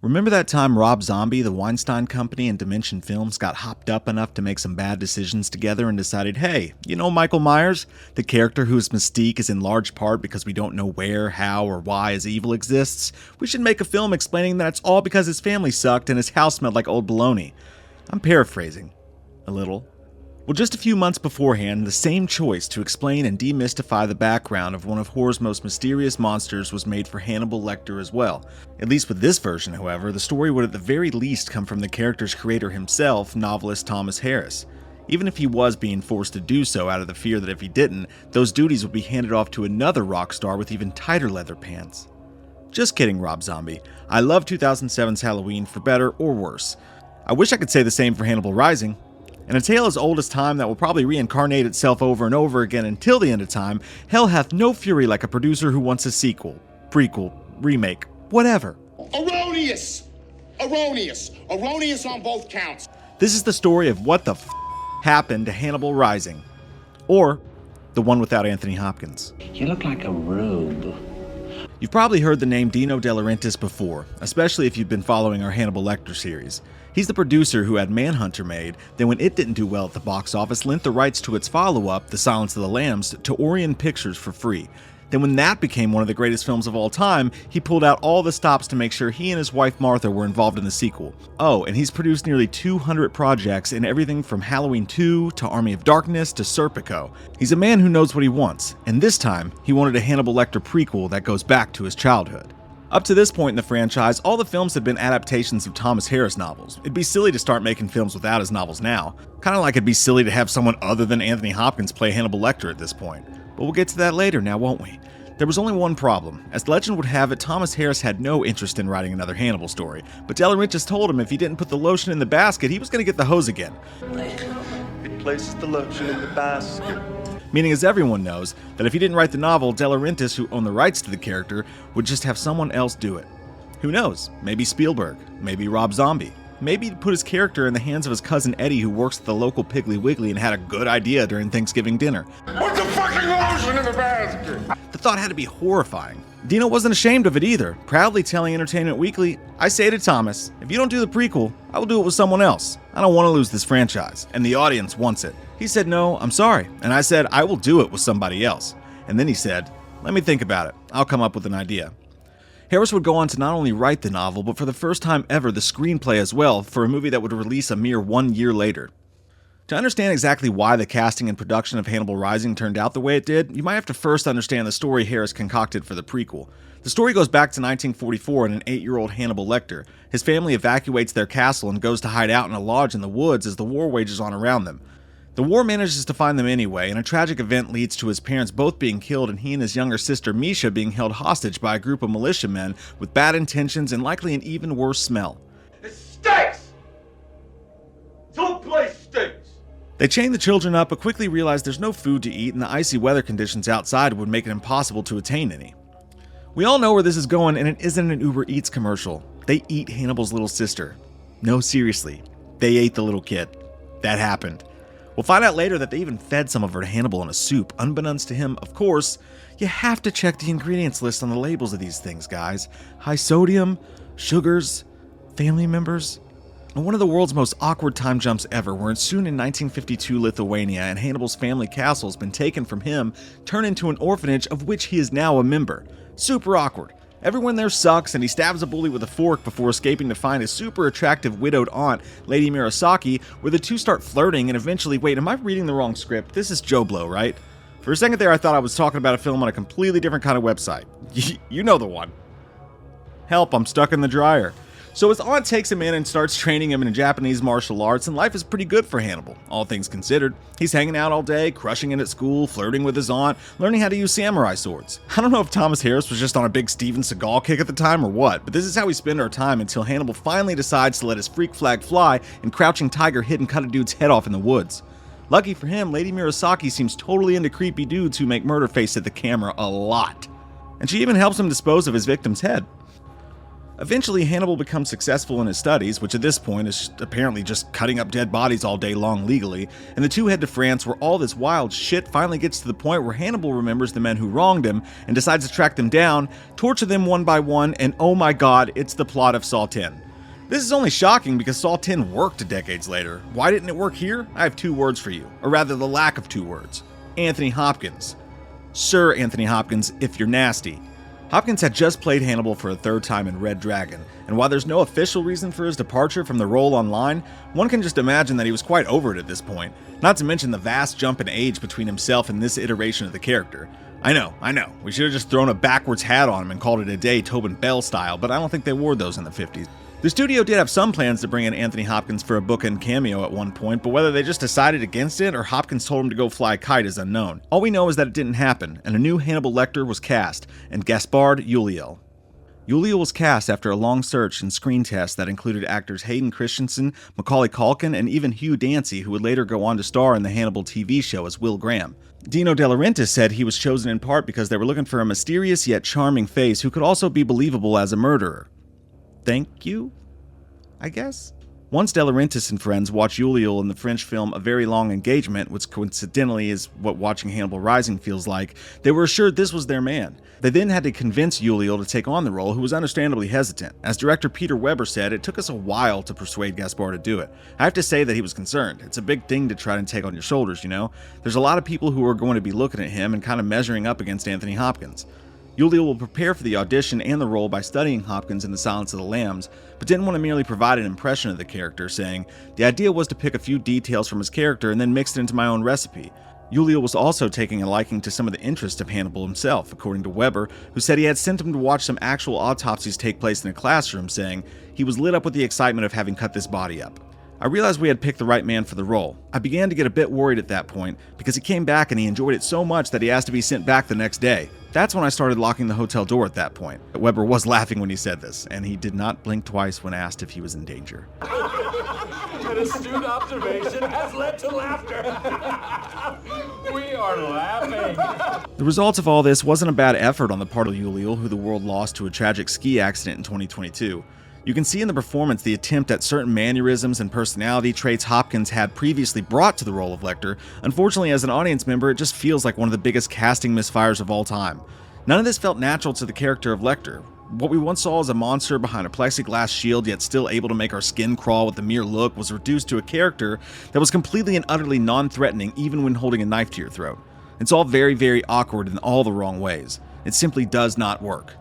Remember that time Rob Zombie, the Weinstein Company, and Dimension Films got hopped up enough to make some bad decisions together and decided, hey, you know Michael Myers, the character whose mystique is in large part because we don't know where, how, or why his evil exists, we should make a film explaining that it's all because his family sucked and his house smelled like old bologna. I'm paraphrasing a little. Well, just a few months beforehand, the same choice to explain and demystify the background of one of horror's most mysterious monsters was made for Hannibal Lecter as well. At least with this version, however, the story would at the very least come from the character's creator himself, novelist Thomas Harris. Even if he was being forced to do so out of the fear that if he didn't, those duties would be handed off to another rock star with even tighter leather pants. Just kidding, Rob Zombie. I love 2007's Halloween for better or worse. I wish I could say the same for Hannibal Rising. And a tale as old as time that will probably reincarnate itself over and over again until the end of time, hell hath no fury like a producer who wants a sequel, prequel, remake, whatever. Erroneous! Erroneous! Erroneous on both counts. This is the story of what the happened to Hannibal Rising. Or the one without Anthony Hopkins. You look like a rube. You've probably heard the name Dino De Laurentiis before, especially if you've been following our Hannibal Lecter series. He's the producer who had Manhunter made, then when it didn't do well at the box office, lent the rights to its follow-up, The Silence of the Lambs, to Orion Pictures for free. Then when that became one of the greatest films of all time, he pulled out all the stops to make sure he and his wife Martha were involved in the sequel. Oh, and he's produced nearly 200 projects in everything from Halloween 2 to Army of Darkness to Serpico. He's a man who knows what he wants, and this time, he wanted a Hannibal Lecter prequel that goes back to his childhood. Up to this point in the franchise, all the films have been adaptations of Thomas Harris novels. It'd be silly to start making films without his novels now. Kinda like it'd be silly to have someone other than Anthony Hopkins play Hannibal Lecter at this point. But we'll get to that later now, won't we? There was only one problem. As legend would have it, Thomas Harris had no interest in writing another Hannibal story, but De Laurentiis told him if he didn't put the lotion in the basket, he was going to get the hose again. It places the lotion in the basket. Meaning, as everyone knows, that if he didn't write the novel, De Laurentiis, who owned the rights to the character, would just have someone else do it. Who knows? Maybe Spielberg. Maybe Rob Zombie. Maybe he'd put his character in the hands of his cousin Eddie, who works at the local Piggly Wiggly and had a good idea during Thanksgiving dinner. Put the fucking lotion in the basket! The thought had to be horrifying. Dino wasn't ashamed of it either, proudly telling Entertainment Weekly, "I say to Thomas, if you don't do the prequel, I will do it with someone else. I don't want to lose this franchise, and the audience wants it." He said, "No, I'm sorry." And I said, "I will do it with somebody else." And then he said, "Let me think about it. I'll come up with an idea." Harris would go on to not only write the novel, but for the first time ever, the screenplay as well, for a movie that would release a mere 1 year later. To understand exactly why the casting and production of Hannibal Rising turned out the way it did, you might have to first understand the story Harris concocted for the prequel. The story goes back to 1944 and an 8-year-old Hannibal Lecter. His family evacuates their castle and goes to hide out in a lodge in the woods as the war wages on around them. The war manages to find them anyway, and a tragic event leads to his parents both being killed and he and his younger sister Misha being held hostage by a group of militiamen with bad intentions and likely an even worse smell. It stinks! This whole place stinks! They chain the children up but quickly realize there's no food to eat and the icy weather conditions outside would make it impossible to attain any. We all know where this is going, and it isn't an Uber Eats commercial. They eat Hannibal's little sister. No, seriously. They ate the little kid. That happened. We'll find out later that they even fed some of her to Hannibal in a soup. Unbeknownst to him, of course, you have to check the ingredients list on the labels of these things, guys. High sodium, sugars, family members. And one of the world's most awkward time jumps ever, where soon in 1952 Lithuania, and Hannibal's family castle has been taken from him, turned into an orphanage of which he is now a member. Super awkward. Everyone there sucks, and he stabs a bully with a fork before escaping to find his super attractive widowed aunt, Lady Murasaki, where the two start flirting and eventually, wait, am I reading the wrong script? This is JoBlo, right? For a second there, I thought I was talking about a film on a completely different kind of website. You know the one. Help, I'm stuck in the dryer. So his aunt takes him in and starts training him in Japanese martial arts, and life is pretty good for Hannibal, all things considered. He's hanging out all day, crushing it at school, flirting with his aunt, learning how to use samurai swords. I don't know if Thomas Harris was just on a big Steven Seagal kick at the time or what, but this is how we spend our time until Hannibal finally decides to let his freak flag fly and Crouching Tiger hit and cut a dude's head off in the woods. Lucky for him, Lady Murasaki seems totally into creepy dudes who make murder face at the camera a lot. And she even helps him dispose of his victim's head. Eventually, Hannibal becomes successful in his studies, which at this point is apparently just cutting up dead bodies all day long legally, and the two head to France where all this wild shit finally gets to the point where Hannibal remembers the men who wronged him and decides to track them down, torture them one by one, and oh my god, it's the plot of Saw 10. This is only shocking because Saw 10 worked decades later. Why didn't it work here? I have 2 words for you, or rather the lack of 2 words. Anthony Hopkins. Sir Anthony Hopkins, if you're nasty. Hopkins had just played Hannibal for a 3rd time in Red Dragon, and while there's no official reason for his departure from the role online, one can just imagine that he was quite over it at this point, not to mention the vast jump in age between himself and this iteration of the character. I know, we should have just thrown a backwards hat on him and called it a day Tobin Bell style, but I don't think they wore those in the 50s. The studio did have some plans to bring in Anthony Hopkins for a bookend cameo at one point, but whether they just decided against it or Hopkins told him to go fly a kite is unknown. All we know is that it didn't happen, and a new Hannibal Lecter was cast, and Gaspard Ulliel. Ulliel was cast after a long search and screen test that included actors Hayden Christensen, Macaulay Culkin, and even Hugh Dancy, who would later go on to star in the Hannibal TV show as Will Graham. Dino De Laurentiis said he was chosen in part because they were looking for a mysterious yet charming face who could also be believable as a murderer. Thank you, I guess? Once De Laurentiis and friends watched Ulliel in the French film A Very Long Engagement, which coincidentally is what watching Hannibal Rising feels like, they were assured this was their man. They then had to convince Ulliel to take on the role, who was understandably hesitant. As director Peter Weber said, it took us a while to persuade Gaspard to do it. I have to say that he was concerned. It's a big thing to try to take on your shoulders, you know? There's a lot of people who are going to be looking at him and kind of measuring up against Anthony Hopkins. Ulliel will prepare for the audition and the role by studying Hopkins in The Silence of the Lambs, but didn't want to merely provide an impression of the character, saying, "The idea was to pick a few details from his character and then mix it into my own recipe." Ulliel was also taking a liking to some of the interests of Hannibal himself, according to Weber, who said he had sent him to watch some actual autopsies take place in a classroom, saying, "He was lit up with the excitement of having cut this body up." I realized we had picked the right man for the role. I began to get a bit worried at that point, because he came back and he enjoyed it so much that he asked to be sent back the next day. That's when I started locking the hotel door at that point. Weber was laughing when he said this, and he did not blink twice when asked if he was in danger. An astute observation has led to laughter. We are laughing. The result of all this wasn't a bad effort on the part of Ulliel, who the world lost to a tragic ski accident in 2022. You can see in the performance the attempt at certain mannerisms and personality traits Hopkins had previously brought to the role of Lecter. Unfortunately, as an audience member, it just feels like one of the biggest casting misfires of all time. None of this felt natural to the character of Lecter. What we once saw as a monster behind a plexiglass shield yet still able to make our skin crawl with the mere look was reduced to a character that was completely and utterly non-threatening even when holding a knife to your throat. It's all very, very awkward in all the wrong ways. It simply does not work.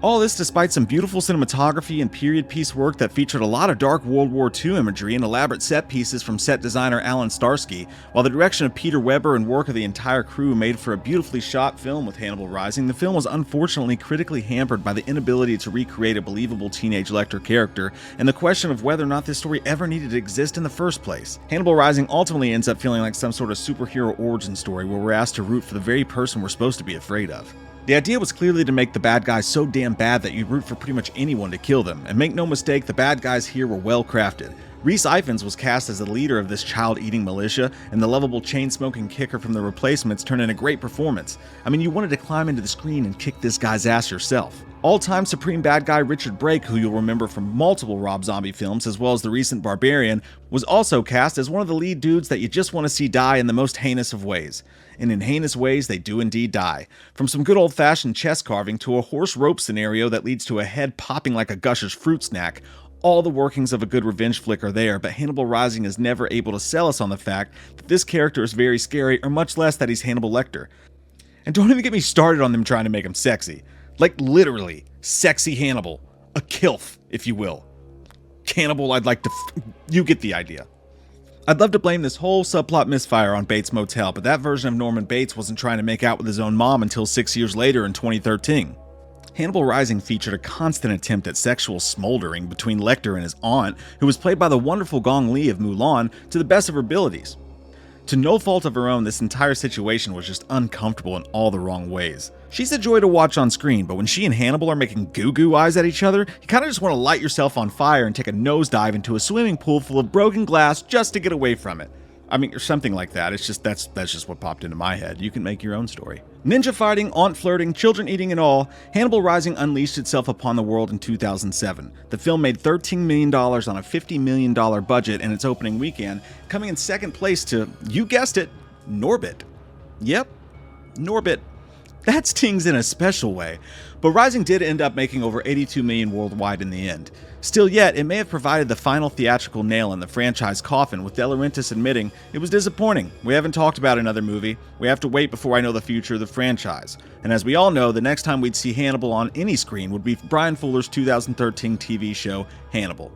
All this despite some beautiful cinematography and period piece work that featured a lot of dark World War II imagery and elaborate set pieces from set designer Alan Starsky, while the direction of Peter Weber and work of the entire crew made for a beautifully shot film with Hannibal Rising. The film was unfortunately critically hampered by the inability to recreate a believable teenage Lecter character and the question of whether or not this story ever needed to exist in the first place. Hannibal Rising ultimately ends up feeling like some sort of superhero origin story where we're asked to root for the very person we're supposed to be afraid of. The idea was clearly to make the bad guys so damn bad that you'd root for pretty much anyone to kill them, and make no mistake, the bad guys here were well crafted. Rhys Ifans was cast as the leader of this child-eating militia, and the lovable chain-smoking kicker from The Replacements turned in a great performance. I mean, you wanted to climb into the screen and kick this guy's ass yourself. All-time supreme bad guy Richard Brake, who you'll remember from multiple Rob Zombie films as well as the recent Barbarian, was also cast as one of the lead dudes that you just want to see die in the most heinous of ways. And in heinous ways, they do indeed die. From some good old-fashioned chest carving to a horse rope scenario that leads to a head popping like a gusher's fruit snack, all the workings of a good revenge flick are there, but Hannibal Rising is never able to sell us on the fact that this character is very scary, or much less that he's Hannibal Lecter. And don't even get me started on them trying to make him sexy. Like literally, sexy Hannibal. A kilf, if you will. Cannibal, I'd like to you get the idea. I'd love to blame this whole subplot misfire on Bates Motel, but that version of Norman Bates wasn't trying to make out with his own mom until 6 years later in 2013. Hannibal Rising featured a constant attempt at sexual smoldering between Lecter and his aunt, who was played by the wonderful Gong Li of Mulan, to the best of her abilities. To no fault of her own, this entire situation was just uncomfortable in all the wrong ways. She's a joy to watch on screen, but when she and Hannibal are making goo-goo eyes at each other, you kinda just want to light yourself on fire and take a nosedive into a swimming pool full of broken glass just to get away from it. I mean, or something like that. It's just, that's just what popped into my head. You can make your own story. Ninja fighting, aunt flirting, children eating and all, Hannibal Rising unleashed itself upon the world in 2007. The film made $13 million on a $50 million budget in its opening weekend, coming in second place to, you guessed it, Norbit. Yep, Norbit. That stings in a special way, but Rising did end up making over $82 million worldwide in the end. Still yet, it may have provided the final theatrical nail in the franchise coffin, with De Laurentiis admitting, "It was disappointing. We haven't talked about another movie. We have to wait before I know the future of the franchise." And as we all know, the next time we'd see Hannibal on any screen would be Brian Fuller's 2013 TV show, Hannibal.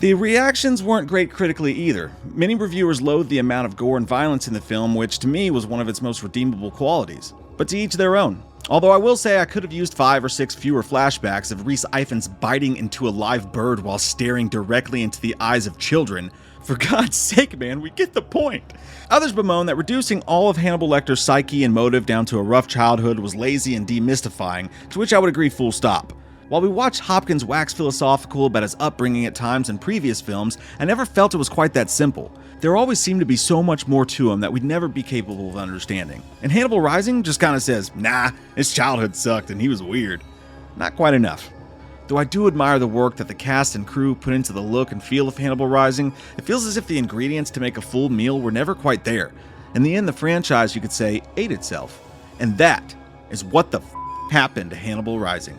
The reactions weren't great critically either. Many reviewers loathed the amount of gore and violence in the film, which to me was one of its most redeemable qualities. But to each their own. Although I will say I could have used 5 or 6 fewer flashbacks of Rhys Ifans biting into a live bird while staring directly into the eyes of children. For God's sake, man, we get the point. Others bemoan that reducing all of Hannibal Lecter's psyche and motive down to a rough childhood was lazy and demystifying, to which I would agree full stop. While we watched Hopkins wax philosophical about his upbringing at times in previous films, I never felt it was quite that simple. There always seemed to be so much more to him that we'd never be capable of understanding. And Hannibal Rising just kind of says, nah, his childhood sucked and he was weird. Not quite enough. Though I do admire the work that the cast and crew put into the look and feel of Hannibal Rising, it feels as if the ingredients to make a full meal were never quite there. In the end, the franchise, you could say, ate itself. And that is what the happened to Hannibal Rising.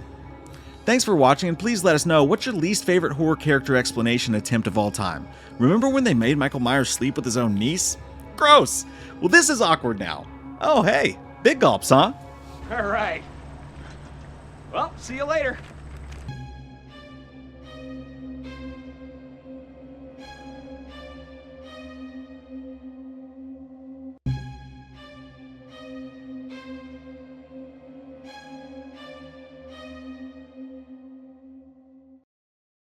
Thanks for watching, and please let us know what's your least favorite horror character explanation attempt of all time. Remember when they made Michael Myers sleep with his own niece? Gross! Well, this is awkward now. Oh, hey, big gulps, huh? All right. Well, see you later.